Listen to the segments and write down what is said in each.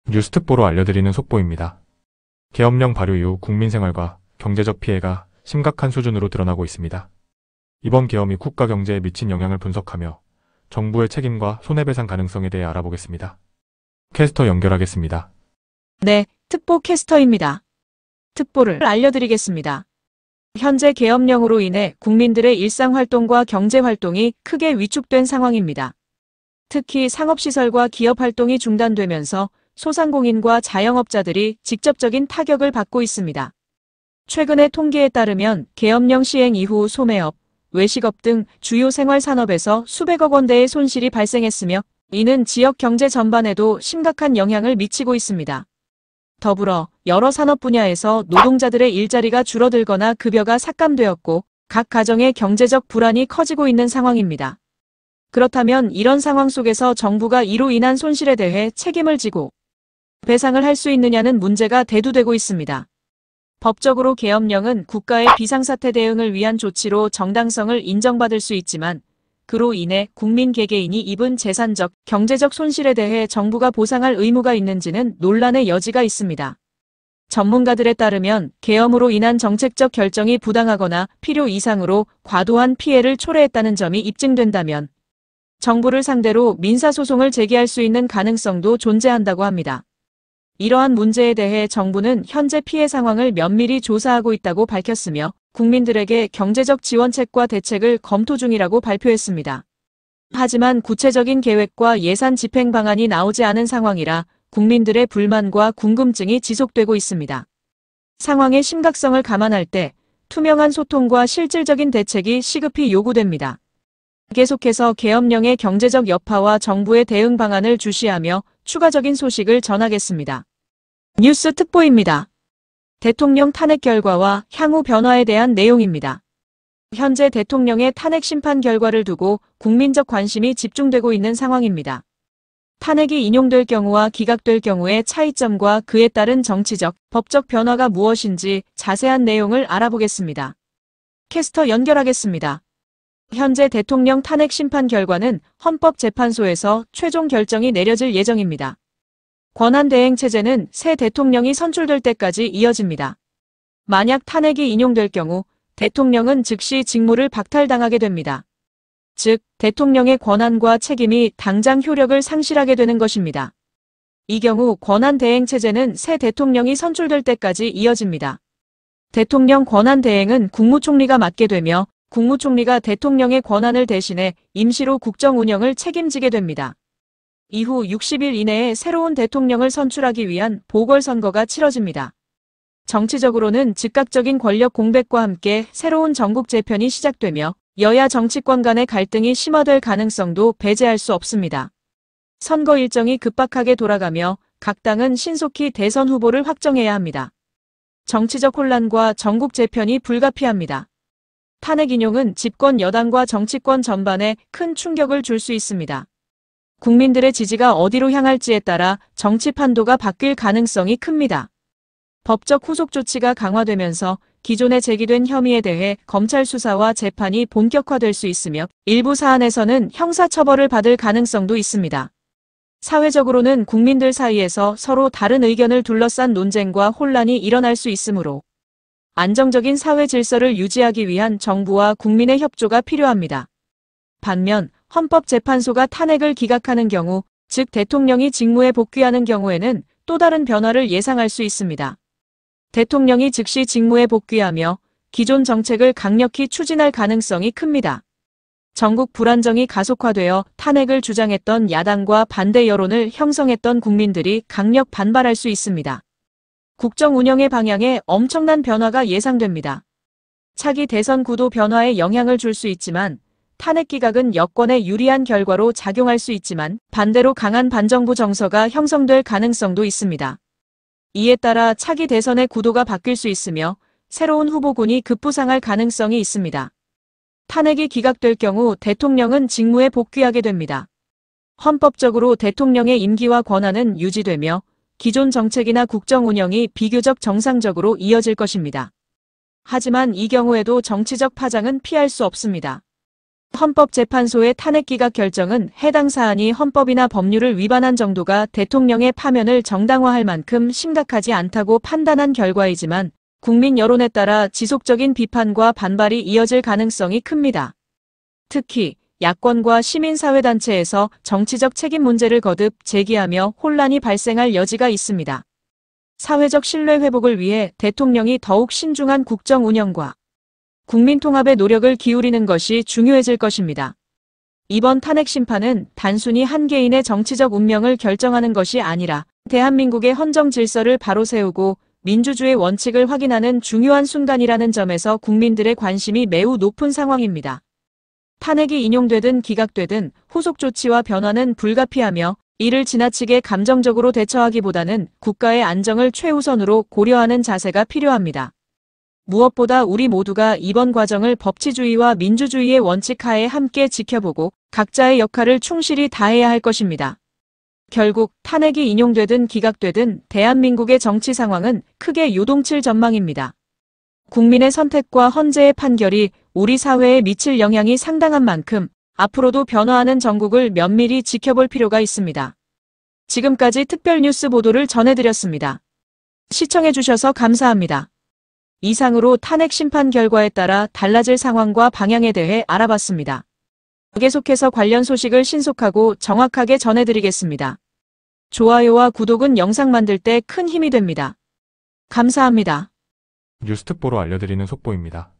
뉴스특보로 알려드리는 속보입니다. 계엄령 발효 이후 국민 생활과 경제적 피해가 심각한 수준으로 드러나고 있습니다. 이번 계엄이 국가 경제에 미친 영향을 분석하며 정부의 책임과 손해배상 가능성에 대해 알아보겠습니다. 캐스터 연결하겠습니다. 네, 특보 캐스터입니다. 특보를 알려드리겠습니다. 현재 계엄령으로 인해 국민들의 일상활동과 경제활동이 크게 위축된 상황입니다. 특히 상업시설과 기업활동이 중단되면서 소상공인과 자영업자들이 직접적인 타격을 받고 있습니다. 최근의 통계에 따르면 계엄령 시행 이후 소매업, 외식업 등 주요 생활산업에서 수백억 원대의 손실이 발생했으며 이는 지역 경제 전반에도 심각한 영향을 미치고 있습니다. 더불어 여러 산업 분야에서 노동자들의 일자리가 줄어들거나 급여가 삭감되었고 각 가정의 경제적 불안이 커지고 있는 상황입니다. 그렇다면 이런 상황 속에서 정부가 이로 인한 손실에 대해 책임을 지고 배상을 할 수 있느냐는 문제가 대두되고 있습니다. 법적으로 계엄령은 국가의 비상사태 대응을 위한 조치로 정당성을 인정받을 수 있지만 그로 인해 국민 개개인이 입은 재산적, 경제적 손실에 대해 정부가 보상할 의무가 있는지는 논란의 여지가 있습니다. 전문가들에 따르면 계엄으로 인한 정책적 결정이 부당하거나 필요 이상으로 과도한 피해를 초래했다는 점이 입증된다면 정부를 상대로 민사소송을 제기할 수 있는 가능성도 존재한다고 합니다. 이러한 문제에 대해 정부는 현재 피해 상황을 면밀히 조사하고 있다고 밝혔으며 국민들에게 경제적 지원책과 대책을 검토 중이라고 발표했습니다. 하지만 구체적인 계획과 예산 집행 방안이 나오지 않은 상황이라 국민들의 불만과 궁금증이 지속되고 있습니다. 상황의 심각성을 감안할 때 투명한 소통과 실질적인 대책이 시급히 요구됩니다. 계속해서 계엄령의 경제적 여파와 정부의 대응 방안을 주시하며 추가적인 소식을 전하겠습니다. 뉴스 특보입니다. 대통령 탄핵 결과와 향후 변화에 대한 내용입니다. 현재 대통령의 탄핵 심판 결과를 두고 국민적 관심이 집중되고 있는 상황입니다. 탄핵이 인용될 경우와 기각될 경우의 차이점과 그에 따른 정치적, 법적 변화가 무엇인지 자세한 내용을 알아보겠습니다. 캐스터 연결하겠습니다. 현재 대통령 탄핵 심판 결과는 헌법재판소에서 최종 결정이 내려질 예정입니다. 권한대행체제는 새 대통령이 선출될 때까지 이어집니다. 만약 탄핵이 인용될 경우 대통령은 즉시 직무를 박탈당하게 됩니다. 즉, 대통령의 권한과 책임이 당장 효력을 상실하게 되는 것입니다. 이 경우 권한대행체제는 새 대통령이 선출될 때까지 이어집니다. 대통령 권한대행은 국무총리가 맡게 되며 국무총리가 대통령의 권한을 대신해 임시로 국정 운영을 책임지게 됩니다. 이후 60일 이내에 새로운 대통령을 선출하기 위한 보궐선거가 치러집니다. 정치적으로는 즉각적인 권력 공백과 함께 새로운 전국 재편이 시작되며 여야 정치권 간의 갈등이 심화될 가능성도 배제할 수 없습니다. 선거 일정이 급박하게 돌아가며 각 당은 신속히 대선 후보를 확정해야 합니다. 정치적 혼란과 전국 재편이 불가피합니다. 탄핵 인용은 집권 여당과 정치권 전반에 큰 충격을 줄 수 있습니다. 국민들의 지지가 어디로 향할지에 따라 정치 판도가 바뀔 가능성이 큽니다. 법적 후속 조치가 강화되면서 기존에 제기된 혐의에 대해 검찰 수사와 재판이 본격화될 수 있으며 일부 사안에서는 형사처벌을 받을 가능성도 있습니다. 사회적으로는 국민들 사이에서 서로 다른 의견을 둘러싼 논쟁과 혼란이 일어날 수 있으므로 안정적인 사회 질서를 유지하기 위한 정부와 국민의 협조가 필요합니다. 반면 헌법재판소가 탄핵을 기각하는 경우, 즉 대통령이 직무에 복귀하는 경우에는 또 다른 변화를 예상할 수 있습니다. 대통령이 즉시 직무에 복귀하며 기존 정책을 강력히 추진할 가능성이 큽니다. 전국 불안정이 가속화되어 탄핵을 주장했던 야당과 반대 여론을 형성했던 국민들이 강력 반발할 수 있습니다. 국정 운영의 방향에 엄청난 변화가 예상됩니다. 차기 대선 구도 변화에 영향을 줄 수 있지만 탄핵 기각은 여권에 유리한 결과로 작용할 수 있지만 반대로 강한 반정부 정서가 형성될 가능성도 있습니다. 이에 따라 차기 대선의 구도가 바뀔 수 있으며 새로운 후보군이 급부상할 가능성이 있습니다. 탄핵이 기각될 경우 대통령은 직무에 복귀하게 됩니다. 헌법적으로 대통령의 임기와 권한은 유지되며 기존 정책이나 국정 운영이 비교적 정상적으로 이어질 것입니다. 하지만 이 경우에도 정치적 파장은 피할 수 없습니다. 헌법재판소의 탄핵 기각 결정은 해당 사안이 헌법이나 법률을 위반한 정도가 대통령의 파면을 정당화할 만큼 심각하지 않다고 판단한 결과이지만 국민 여론에 따라 지속적인 비판과 반발이 이어질 가능성이 큽니다. 특히 야권과 시민사회단체에서 정치적 책임 문제를 거듭 제기하며 혼란이 발생할 여지가 있습니다. 사회적 신뢰 회복을 위해 대통령이 더욱 신중한 국정 운영과 국민 통합에 노력을 기울이는 것이 중요해질 것입니다. 이번 탄핵 심판은 단순히 한 개인의 정치적 운명을 결정하는 것이 아니라 대한민국의 헌정 질서를 바로 세우고 민주주의 원칙을 확인하는 중요한 순간이라는 점에서 국민들의 관심이 매우 높은 상황입니다. 탄핵이 인용되든 기각되든 후속 조치와 변화는 불가피하며 이를 지나치게 감정적으로 대처하기보다는 국가의 안정을 최우선으로 고려하는 자세가 필요합니다. 무엇보다 우리 모두가 이번 과정을 법치주의와 민주주의의 원칙 하에 함께 지켜보고 각자의 역할을 충실히 다해야 할 것입니다. 결국 탄핵이 인용되든 기각되든 대한민국의 정치 상황은 크게 요동칠 전망입니다. 국민의 선택과 헌재의 판결이 우리 사회에 미칠 영향이 상당한 만큼 앞으로도 변화하는 정국을 면밀히 지켜볼 필요가 있습니다. 지금까지 특별뉴스 보도를 전해드렸습니다. 시청해주셔서 감사합니다. 이상으로 탄핵 심판 결과에 따라 달라질 상황과 방향에 대해 알아봤습니다. 계속해서 관련 소식을 신속하고 정확하게 전해드리겠습니다. 좋아요와 구독은 영상 만들 때 큰 힘이 됩니다. 감사합니다. 뉴스특보로 알려드리는 속보입니다.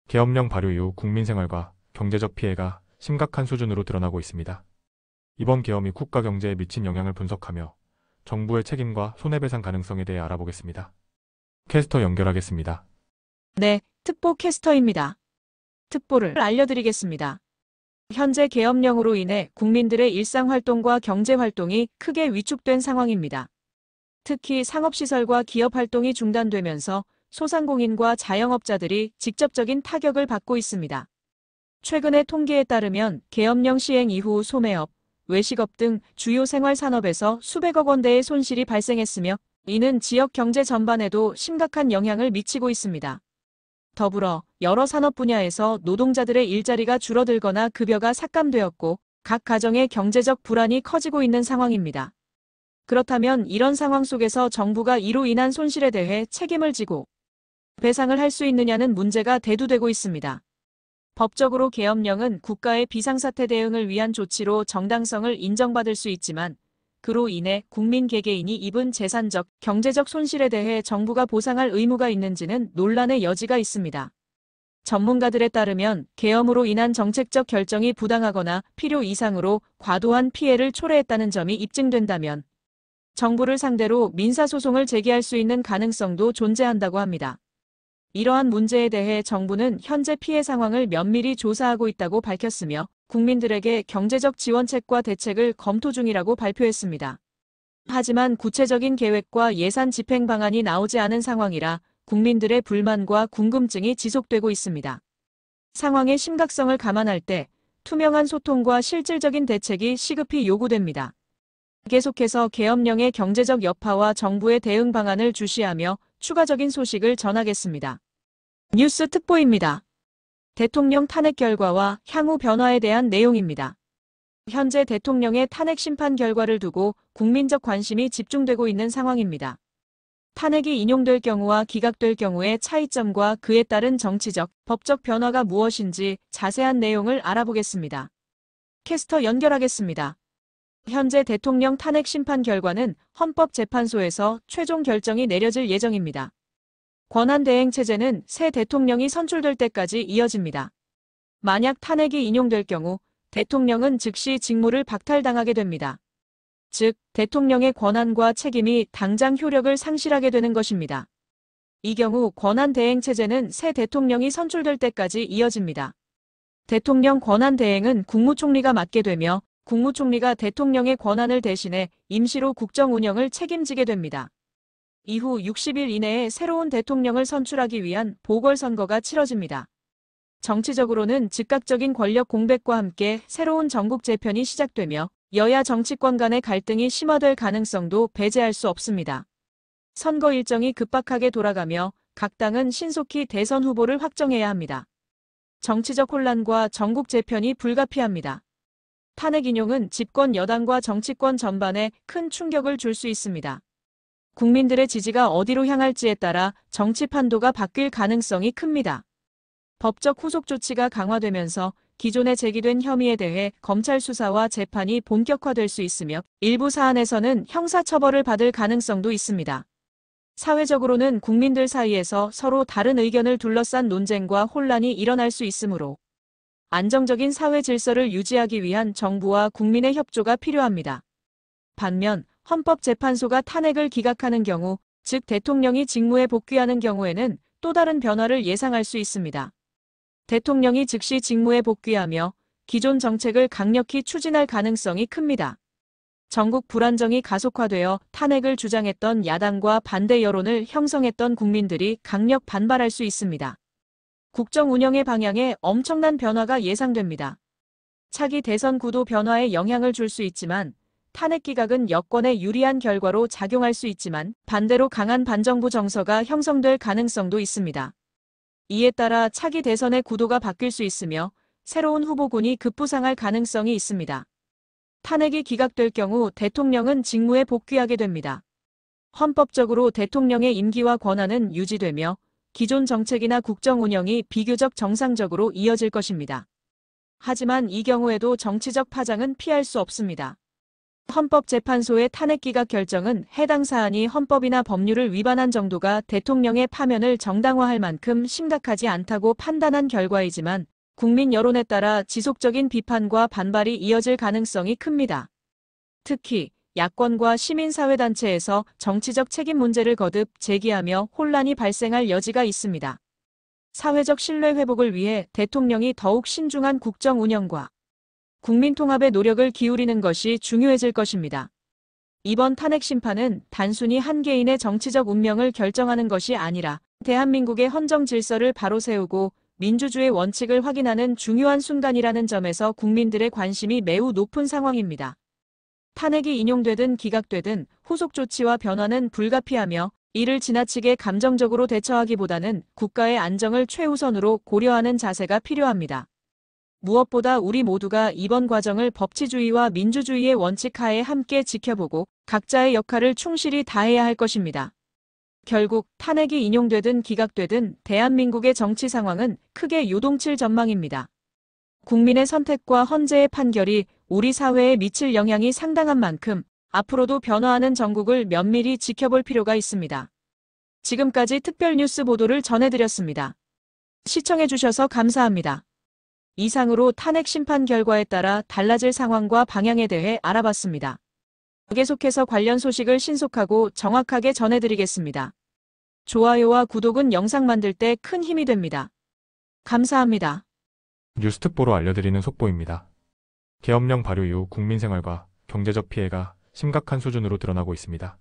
계엄령 발효 이후 국민 생활과 경제적 피해가 심각한 수준으로 드러나고 있습니다. 이번 계엄이 국가 경제에 미친 영향을 분석하며 정부의 책임과 손해배상 가능성에 대해 알아보겠습니다. 캐스터 연결하겠습니다. 네, 특보 캐스터입니다. 특보를 알려드리겠습니다. 현재 계엄령으로 인해 국민들의 일상활동과 경제활동이 크게 위축된 상황입니다. 특히 상업시설과 기업활동이 중단되면서 소상공인과 자영업자들이 직접적인 타격을 받고 있습니다. 최근의 통계에 따르면 계엄령 시행 이후 소매업, 외식업 등 주요 생활산업에서 수백억 원대의 손실이 발생했으며 이는 지역 경제 전반에도 심각한 영향을 미치고 있습니다. 더불어 여러 산업 분야에서 노동자들의 일자리가 줄어들거나 급여가 삭감되었고 각 가정의 경제적 불안이 커지고 있는 상황입니다. 그렇다면 이런 상황 속에서 정부가 이로 인한 손실에 대해 책임을 지고 배상을 할 수 있느냐는 문제가 대두되고 있습니다. 법적으로 계엄령은 국가의 비상사태 대응을 위한 조치로 정당성을 인정받을 수 있지만 그로 인해 국민 개개인이 입은 재산적, 경제적 손실에 대해 정부가 보상할 의무가 있는지는 논란의 여지가 있습니다. 전문가들에 따르면 계엄으로 인한 정책적 결정이 부당하거나 필요 이상으로 과도한 피해를 초래했다는 점이 입증된다면 정부를 상대로 민사소송을 제기할 수 있는 가능성도 존재한다고 합니다. 이러한 문제에 대해 정부는 현재 피해 상황을 면밀히 조사하고 있다고 밝혔으며 국민들에게 경제적 지원책과 대책을 검토 중이라고 발표했습니다. 하지만 구체적인 계획과 예산 집행 방안이 나오지 않은 상황이라 국민들의 불만과 궁금증이 지속되고 있습니다. 상황의 심각성을 감안할 때 투명한 소통과 실질적인 대책이 시급히 요구됩니다. 계속해서 계엄령의 경제적 여파와 정부의 대응 방안을 주시하며 추가적인 소식을 전하겠습니다. 뉴스 특보입니다. 대통령 탄핵 결과와 향후 변화에 대한 내용입니다. 현재 대통령의 탄핵 심판 결과를 두고 국민적 관심이 집중되고 있는 상황입니다. 탄핵이 인용될 경우와 기각될 경우의 차이점과 그에 따른 정치적, 법적 변화가 무엇인지 자세한 내용을 알아보겠습니다. 캐스터 연결하겠습니다. 현재 대통령 탄핵 심판 결과는 헌법재판소에서 최종 결정이 내려질 예정입니다. 권한대행체제는 새 대통령이 선출될 때까지 이어집니다. 만약 탄핵이 인용될 경우 대통령은 즉시 직무를 박탈당하게 됩니다. 즉, 대통령의 권한과 책임이 당장 효력을 상실하게 되는 것입니다. 이 경우 권한대행체제는 새 대통령이 선출될 때까지 이어집니다. 대통령 권한대행은 국무총리가 맡게 되며 국무총리가 대통령의 권한을 대신해 임시로 국정 운영을 책임지게 됩니다. 이후 60일 이내에 새로운 대통령을 선출하기 위한 보궐선거가 치러집니다. 정치적으로는 즉각적인 권력 공백과 함께 새로운 전국 재편이 시작되며 여야 정치권 간의 갈등이 심화될 가능성도 배제할 수 없습니다. 선거 일정이 급박하게 돌아가며 각 당은 신속히 대선 후보를 확정해야 합니다. 정치적 혼란과 전국 재편이 불가피합니다. 탄핵 인용은 집권 여당과 정치권 전반에 큰 충격을 줄 수 있습니다. 국민들의 지지가 어디로 향할지에 따라 정치 판도가 바뀔 가능성이 큽니다. 법적 후속 조치가 강화되면서 기존에 제기된 혐의에 대해 검찰 수사와 재판이 본격화될 수 있으며 일부 사안에서는 형사처벌을 받을 가능성도 있습니다. 사회적으로는 국민들 사이에서 서로 다른 의견을 둘러싼 논쟁과 혼란이 일어날 수 있으므로 안정적인 사회 질서를 유지하기 위한 정부와 국민의 협조가 필요합니다. 반면 헌법재판소가 탄핵을 기각하는 경우, 즉 대통령이 직무에 복귀하는 경우에는 또 다른 변화를 예상할 수 있습니다. 대통령이 즉시 직무에 복귀하며 기존 정책을 강력히 추진할 가능성이 큽니다. 전국 불안정이 가속화되어 탄핵을 주장했던 야당과 반대 여론을 형성했던 국민들이 강력 반발할 수 있습니다. 국정 운영의 방향에 엄청난 변화가 예상됩니다. 차기 대선 구도 변화에 영향을 줄 수 있지만 탄핵 기각은 여권에 유리한 결과로 작용할 수 있지만 반대로 강한 반정부 정서가 형성될 가능성도 있습니다. 이에 따라 차기 대선의 구도가 바뀔 수 있으며 새로운 후보군이 급부상할 가능성이 있습니다. 탄핵이 기각될 경우 대통령은 직무에 복귀하게 됩니다. 헌법적으로 대통령의 임기와 권한은 유지되며 기존 정책이나 국정 운영이 비교적 정상적으로 이어질 것입니다. 하지만 이 경우에도 정치적 파장은 피할 수 없습니다. 헌법재판소의 탄핵 기각 결정은 해당 사안이 헌법이나 법률을 위반한 정도가 대통령의 파면을 정당화할 만큼 심각하지 않다고 판단한 결과이지만 국민 여론에 따라 지속적인 비판과 반발이 이어질 가능성이 큽니다. 특히 야권과 시민사회단체에서 정치적 책임 문제를 거듭 제기하며 혼란이 발생할 여지가 있습니다. 사회적 신뢰 회복을 위해 대통령이 더욱 신중한 국정 운영과 국민 통합에 노력을 기울이는 것이 중요해질 것입니다. 이번 탄핵 심판은 단순히 한 개인의 정치적 운명을 결정하는 것이 아니라 대한민국의 헌정 질서를 바로 세우고 민주주의 원칙을 확인하는 중요한 순간이라는 점에서 국민들의 관심이 매우 높은 상황입니다. 탄핵이 인용되든 기각되든 후속 조치와 변화는 불가피하며 이를 지나치게 감정적으로 대처하기보다는 국가의 안정을 최우선으로 고려하는 자세가 필요합니다. 무엇보다 우리 모두가 이번 과정을 법치주의와 민주주의의 원칙 하에 함께 지켜보고 각자의 역할을 충실히 다해야 할 것입니다. 결국 탄핵이 인용되든 기각되든 대한민국의 정치 상황은 크게 요동칠 전망입니다. 국민의 선택과 헌재의 판결이 우리 사회에 미칠 영향이 상당한 만큼 앞으로도 변화하는 전국을 면밀히 지켜볼 필요가 있습니다. 지금까지 특별뉴스 보도를 전해드렸습니다. 시청해주셔서 감사합니다. 이상으로 탄핵 심판 결과에 따라 달라질 상황과 방향에 대해 알아봤습니다. 계속해서 관련 소식을 신속하고 정확하게 전해드리겠습니다. 좋아요와 구독은 영상 만들 때 큰 힘이 됩니다. 감사합니다. 뉴스특보로 알려드리는 속보입니다. 계엄령 발효 이후 국민 생활과 경제적 피해가 심각한 수준으로 드러나고 있습니다.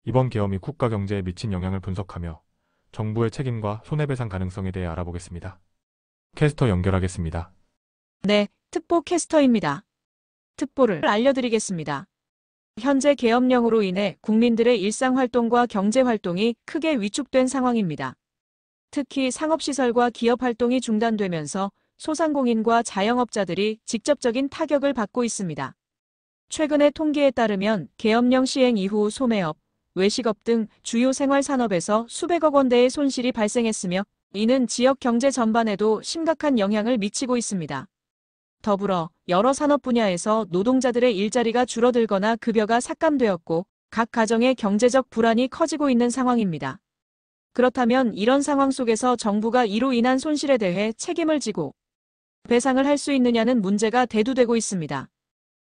이번 계엄이 국가 경제에 미친 영향을 분석하며 정부의 책임과 손해배상 가능성에 대해 알아보겠습니다. 캐스터 연결하겠습니다. 네, 특보 캐스터입니다. 특보를 알려드리겠습니다. 현재 계엄령으로 인해 국민들의 일상활동과 경제활동이 크게 위축된 상황입니다. 특히 상업시설과 기업활동이 중단되면서 소상공인과 자영업자들이 직접적인 타격을 받고 있습니다. 최근의 통계에 따르면 계엄령 시행 이후 소매업, 외식업 등 주요 생활산업에서 수백억 원대의 손실이 발생했으며 이는 지역 경제 전반에도 심각한 영향을 미치고 있습니다. 더불어 여러 산업 분야에서 노동자들의 일자리가 줄어들거나 급여가 삭감되었고 각 가정의 경제적 불안이 커지고 있는 상황입니다. 그렇다면 이런 상황 속에서 정부가 이로 인한 손실에 대해 책임을 지고 배상을 할 수 있느냐는 문제가 대두되고 있습니다.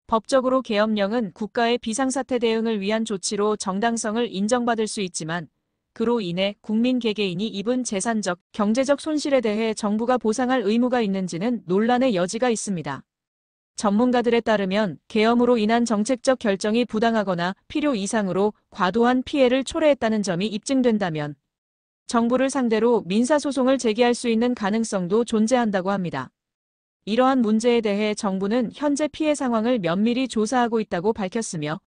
법적으로 계엄령은 국가의 비상사태 대응을 위한 조치로 정당성을 인정받을 수 있지만 그로 인해 국민 개개인이 입은 재산적, 경제적 손실에 대해 정부가 보상할 의무가 있는지는 논란의 여지가 있습니다. 전문가들에 따르면 계엄으로 인한 정책적 결정이 부당하거나 필요 이상으로 과도한 피해를 초래했다는 점이 입증된다면 정부를 상대로 민사소송을 제기할 수 있는 가능성도 존재한다고 합니다. 이러한 문제에 대해 정부는 현재 피해 상황을 면밀히 조사하고 있다고 밝혔으며